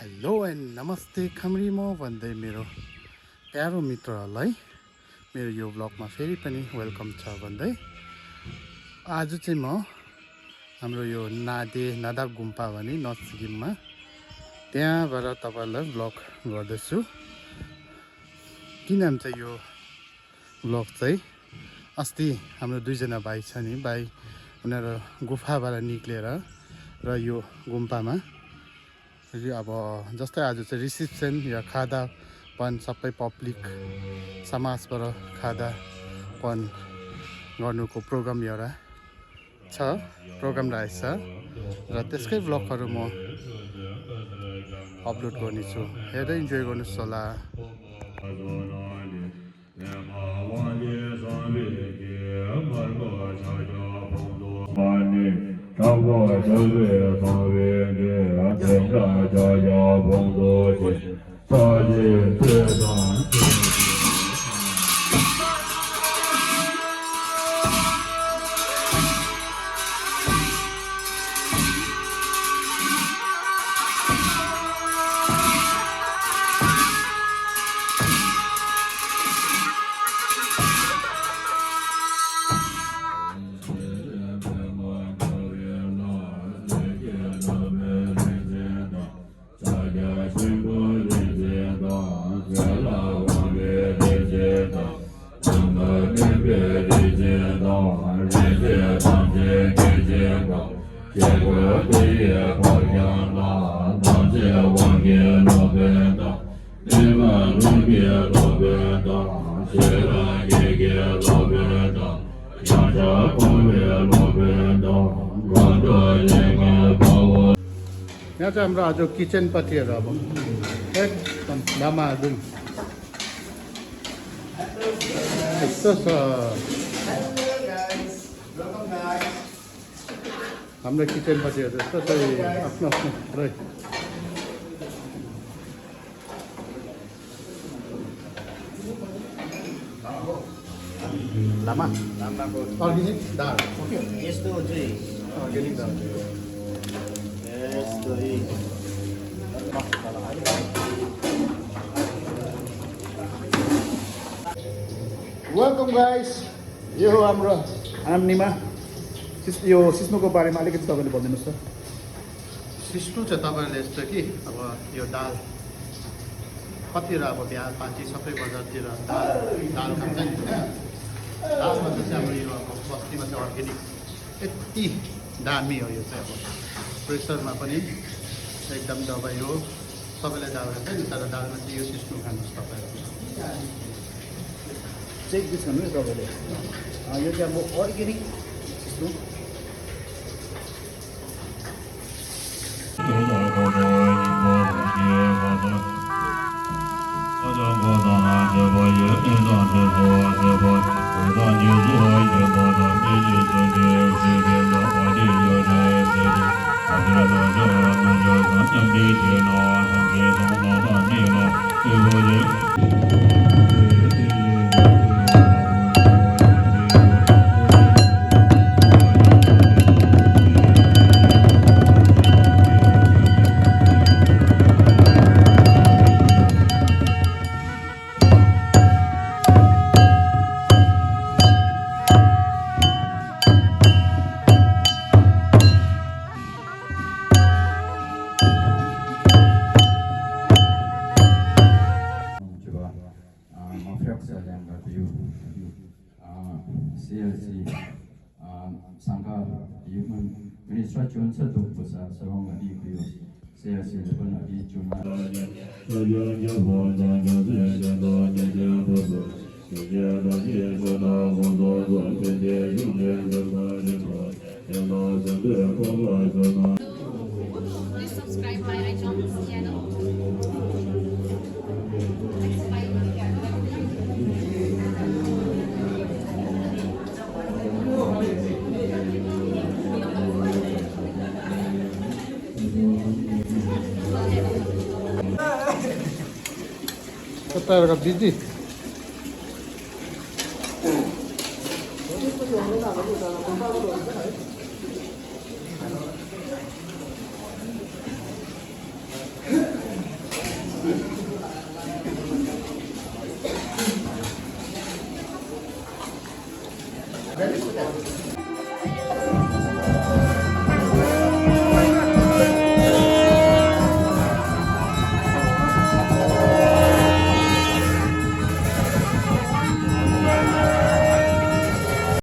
Hello and नमस्ते खम्री म भन्दै मेरो प्यारो मित्रहरूलाई मेरो यो ब्लगमा फेरि पनि वेलकम छ भन्दै आज चाहिँ म हाम्रो यो नादाब गुम्पा भनी नर्थ सिक्किममा त्यहाँबाट तपाईहरुलाई ब्लग गर्दैछु। किन हुन्छ यो ब्लग चाहिँ अस्ति हाम्रो दुईजना भाइ छ नि भाइ उनीहरू गुफाबाट निक्लेर र यो गुम्पामा अब जस्तै आज चाहिँ रिसेप्सन या खादापन सबै पब्लिक समाजबाट खादापन गर्नुको प्रोग्राम एउटा छ प्रोग्राम रहेछ र त्यसकै ब्लगहरू म अपलोड गर्नेछु। हेर्दै इन्जोय गर्नुहोस् होला। यहाँ चाहिँ हाम्रो आज किचन पट्टिहरू अब एकदम धमाधुम यस्तो छ हाम्रो किचन पट्टिहरू यस्तो चाहिँ आफ्नो आफ्नो थुप्रै लामा अर्ग्यानिक दाल यस्तो चाहिँ अर्ग्यानिक दाल यस्तो वेलकम गाइस। यो हो हाम्रो आम्नीमा यो सिस्नुको बारेमा अलिकति तपाईँले भनिदिनुहोस् त। सिस्नु चाहिँ तपाईँहरूले यस्तो कि अब यो दाल कतिवटा अब बिहा पार्टी सबै बजारतिर दाल खान्छ नि दालमा चाहिँ अब यो अब बस्तीमा चाहिँ अर्ग्यानिक यति दामी हो यो चाहिँ अब प्रेसरमा पनि एकदम दबाई हो सबैलाई दाल खान्छ नि तर दालमा चाहिँ यो सिस्नु खानुहोस् तपाईँहरू चेक दिस भन्नु तपाईँले यो चाहिँ अब अर्ग्यानिक सिस्नु Please subscribe my iTunes channel. तपाईँहरूको बिजी Dali ko na.